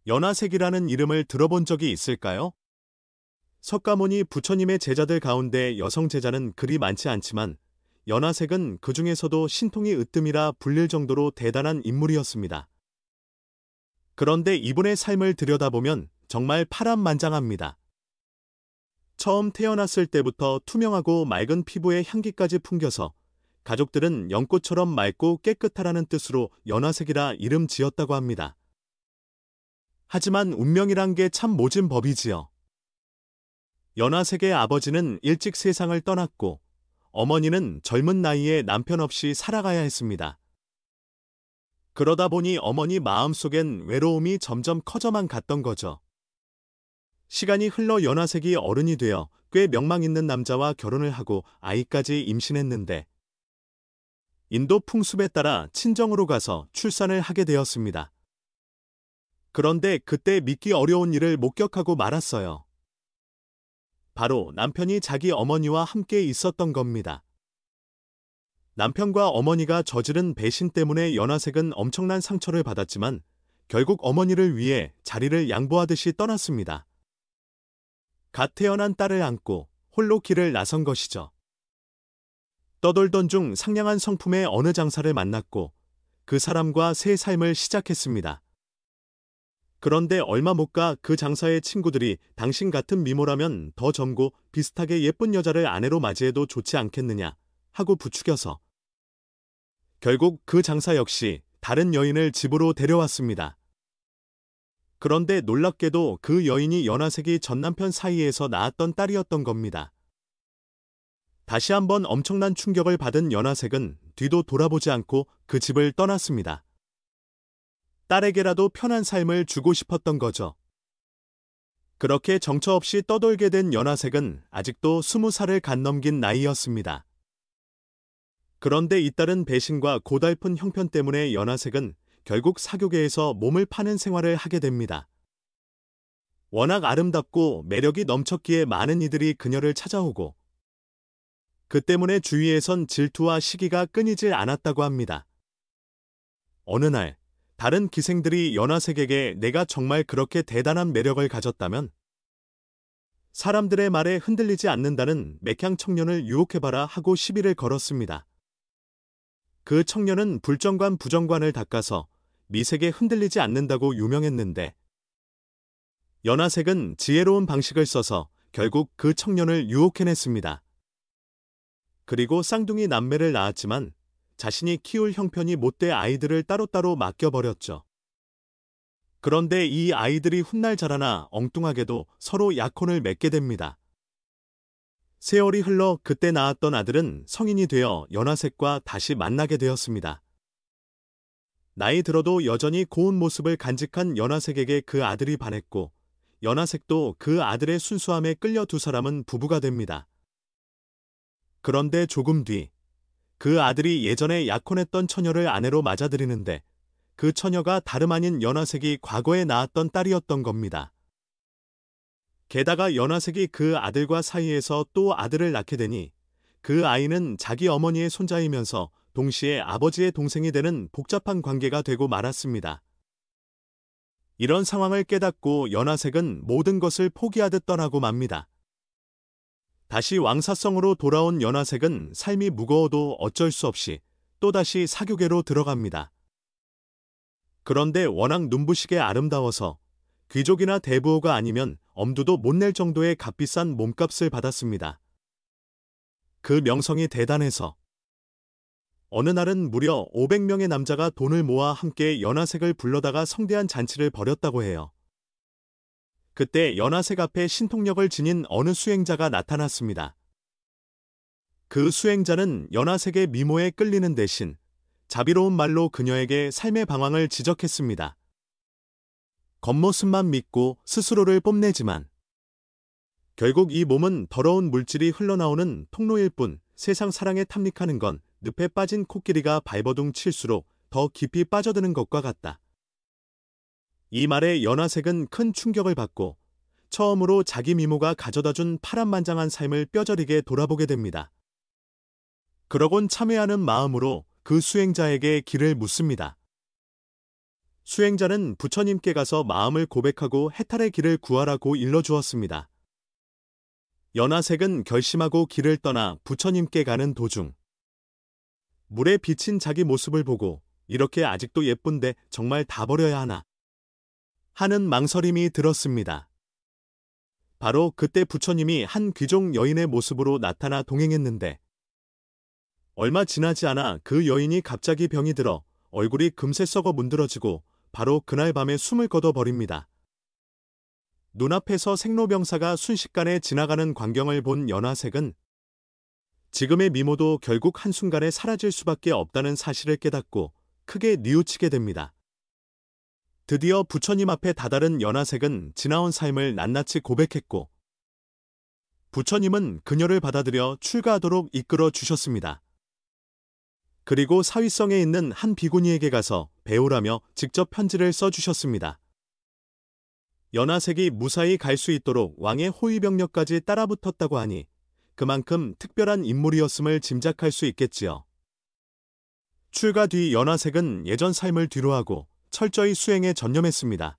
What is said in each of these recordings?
연화색이라는 이름을 들어본 적이 있을까요? 석가모니 부처님의 제자들 가운데 여성 제자는 그리 많지 않지만 연화색은 그 중에서도 신통이 으뜸이라 불릴 정도로 대단한 인물이었습니다. 그런데 이분의 삶을 들여다보면 정말 파란만장합니다. 처음 태어났을 때부터 투명하고 맑은 피부에 향기까지 풍겨서 가족들은 연꽃처럼 맑고 깨끗하라는 뜻으로 연화색이라 이름 지었다고 합니다. 하지만 운명이란 게 참 모진 법이지요. 연화색의 아버지는 일찍 세상을 떠났고 어머니는 젊은 나이에 남편 없이 살아가야 했습니다. 그러다 보니 어머니 마음속엔 외로움이 점점 커져만 갔던 거죠. 시간이 흘러 연화색이 어른이 되어 꽤 명망 있는 남자와 결혼을 하고 아이까지 임신했는데 인도 풍습에 따라 친정으로 가서 출산을 하게 되었습니다. 그런데 그때 믿기 어려운 일을 목격하고 말았어요. 바로 남편이 자기 어머니와 함께 있었던 겁니다. 남편과 어머니가 저지른 배신 때문에 연화색은 엄청난 상처를 받았지만 결국 어머니를 위해 자리를 양보하듯이 떠났습니다. 갓 태어난 딸을 안고 홀로 길을 나선 것이죠. 떠돌던 중 상냥한 성품의 어느 장사를 만났고 그 사람과 새 삶을 시작했습니다. 그런데 얼마 못 가 그 장사의 친구들이 당신 같은 미모라면 더 젊고 비슷하게 예쁜 여자를 아내로 맞이해도 좋지 않겠느냐 하고 부추겨서 결국 그 장사 역시 다른 여인을 집으로 데려왔습니다. 그런데 놀랍게도 그 여인이 연화색이 전 남편 사이에서 낳았던 딸이었던 겁니다. 다시 한번 엄청난 충격을 받은 연화색은 뒤도 돌아보지 않고 그 집을 떠났습니다. 딸에게라도 편한 삶을 주고 싶었던 거죠. 그렇게 정처 없이 떠돌게 된 연화색은 아직도 20살을 갓 넘긴 나이였습니다. 그런데 잇따른 배신과 고달픈 형편 때문에 연화색은 결국 사교계에서 몸을 파는 생활을 하게 됩니다. 워낙 아름답고 매력이 넘쳤기에 많은 이들이 그녀를 찾아오고 그 때문에 주위에선 질투와 시기가 끊이질 않았다고 합니다. 어느 날 다른 기생들이 연화색에게 내가 정말 그렇게 대단한 매력을 가졌다면 사람들의 말에 흔들리지 않는다는 맥향 청년을 유혹해봐라 하고 시비를 걸었습니다. 그 청년은 불정관 부정관을 닦아서 미색에 흔들리지 않는다고 유명했는데 연화색은 지혜로운 방식을 써서 결국 그 청년을 유혹해냈습니다. 그리고 쌍둥이 남매를 낳았지만 자신이 키울 형편이 못돼 아이들을 따로따로 맡겨버렸죠. 그런데 이 아이들이 훗날 자라나 엉뚱하게도 서로 약혼을 맺게 됩니다. 세월이 흘러 그때 낳았던 아들은 성인이 되어 연화색과 다시 만나게 되었습니다. 나이 들어도 여전히 고운 모습을 간직한 연화색에게 그 아들이 반했고 연화색도 그 아들의 순수함에 끌려 두 사람은 부부가 됩니다. 그런데 조금 뒤 그 아들이 예전에 약혼했던 처녀를 아내로 맞아들이는데 그 처녀가 다름 아닌 연화색이 과거에 낳았던 딸이었던 겁니다. 게다가 연화색이 그 아들과 사이에서 또 아들을 낳게 되니 그 아이는 자기 어머니의 손자이면서 동시에 아버지의 동생이 되는 복잡한 관계가 되고 말았습니다. 이런 상황을 깨닫고 연화색은 모든 것을 포기하듯 떠나고 맙니다. 다시 왕사성으로 돌아온 연화색은 삶이 무거워도 어쩔 수 없이 또다시 사교계로 들어갑니다. 그런데 워낙 눈부시게 아름다워서 귀족이나 대부호가 아니면 엄두도 못 낼 정도의 값비싼 몸값을 받았습니다. 그 명성이 대단해서 어느 날은 무려 500명의 남자가 돈을 모아 함께 연화색을 불러다가 성대한 잔치를 벌였다고 해요. 그때 연화색 앞에 신통력을 지닌 어느 수행자가 나타났습니다. 그 수행자는 연화색의 미모에 끌리는 대신 자비로운 말로 그녀에게 삶의 방황을 지적했습니다. 겉모습만 믿고 스스로를 뽐내지만 결국 이 몸은 더러운 물질이 흘러나오는 통로일 뿐 세상 사랑에 탐닉하는 건 늪에 빠진 코끼리가 발버둥 칠수록 더 깊이 빠져드는 것과 같다. 이 말에 연화색은 큰 충격을 받고 처음으로 자기 미모가 가져다준 파란만장한 삶을 뼈저리게 돌아보게 됩니다. 그러곤 참회하는 마음으로 그 수행자에게 길을 묻습니다. 수행자는 부처님께 가서 마음을 고백하고 해탈의 길을 구하라고 일러주었습니다. 연화색은 결심하고 길을 떠나 부처님께 가는 도중 물에 비친 자기 모습을 보고 이렇게 아직도 예쁜데 정말 다 버려야 하나 하는 망설임이 들었습니다. 바로 그때 부처님이 한 귀족 여인의 모습으로 나타나 동행했는데 얼마 지나지 않아 그 여인이 갑자기 병이 들어 얼굴이 금세 썩어 문드러지고 바로 그날 밤에 숨을 거둬버립니다. 눈앞에서 생로병사가 순식간에 지나가는 광경을 본 연화색은 지금의 미모도 결국 한순간에 사라질 수밖에 없다는 사실을 깨닫고 크게 뉘우치게 됩니다. 드디어 부처님 앞에 다다른 연화색은 지나온 삶을 낱낱이 고백했고 부처님은 그녀를 받아들여 출가하도록 이끌어 주셨습니다. 그리고 사위성에 있는 한 비구니에게 가서 배우라며 직접 편지를 써주셨습니다. 연화색이 무사히 갈 수 있도록 왕의 호위병력까지 따라붙었다고 하니 그만큼 특별한 인물이었음을 짐작할 수 있겠지요. 출가 뒤 연화색은 예전 삶을 뒤로하고 철저히 수행에 전념했습니다.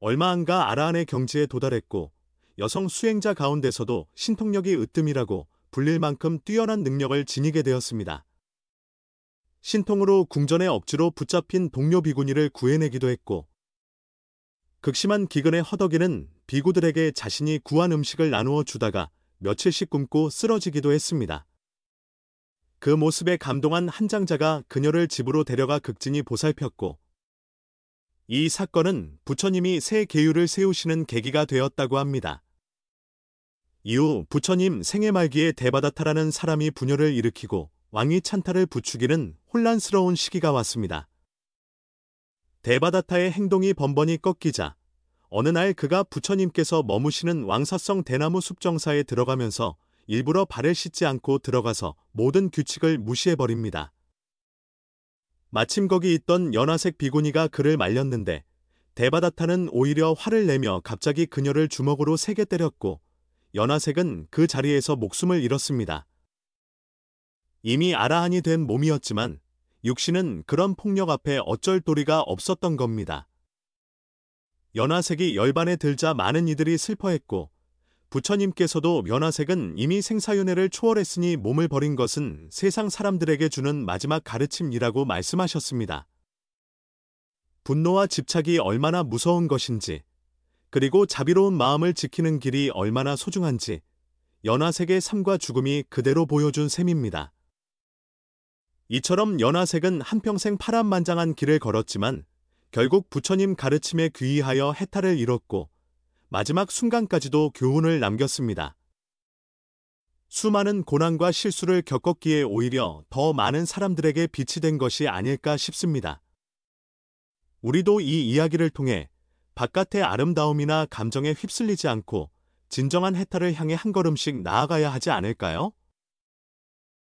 얼마 안 가 아라한의 경지에 도달했고 여성 수행자 가운데서도 신통력이 으뜸이라고 불릴 만큼 뛰어난 능력을 지니게 되었습니다. 신통으로 궁전에 억지로 붙잡힌 동료 비구니를 구해내기도 했고 극심한 기근에 허덕이는 비구들에게 자신이 구한 음식을 나누어 주다가 며칠씩 굶고 쓰러지기도 했습니다. 그 모습에 감동한 한 장자가 그녀를 집으로 데려가 극진히 보살폈고 이 사건은 부처님이 새 계율을 세우시는 계기가 되었다고 합니다. 이후 부처님 생애 말기에 대바다타라는 사람이 분열을 일으키고 왕위 찬탈을 부추기는 혼란스러운 시기가 왔습니다. 대바다타의 행동이 번번이 꺾이자 어느 날 그가 부처님께서 머무시는 왕사성 대나무 숲정사에 들어가면서 일부러 발을 씻지 않고 들어가서 모든 규칙을 무시해버립니다. 마침 거기 있던 연화색 비구니가 그를 말렸는데 대바다타는 오히려 화를 내며 갑자기 그녀를 주먹으로 세게 때렸고 연화색은 그 자리에서 목숨을 잃었습니다. 이미 아라한이 된 몸이었지만 육신은 그런 폭력 앞에 어쩔 도리가 없었던 겁니다. 연화색이 열반에 들자 많은 이들이 슬퍼했고 부처님께서도 연화색은 이미 생사윤회를 초월했으니 몸을 버린 것은 세상 사람들에게 주는 마지막 가르침이라고 말씀하셨습니다. 분노와 집착이 얼마나 무서운 것인지 그리고 자비로운 마음을 지키는 길이 얼마나 소중한지 연화색의 삶과 죽음이 그대로 보여준 셈입니다. 이처럼 연화색은 한평생 파란만장한 길을 걸었지만 결국 부처님 가르침에 귀의하여 해탈을 이뤘고 마지막 순간까지도 교훈을 남겼습니다. 수많은 고난과 실수를 겪었기에 오히려 더 많은 사람들에게 빛이 된 것이 아닐까 싶습니다. 우리도 이 이야기를 통해 바깥의 아름다움이나 감정에 휩쓸리지 않고 진정한 해탈을 향해 한 걸음씩 나아가야 하지 않을까요?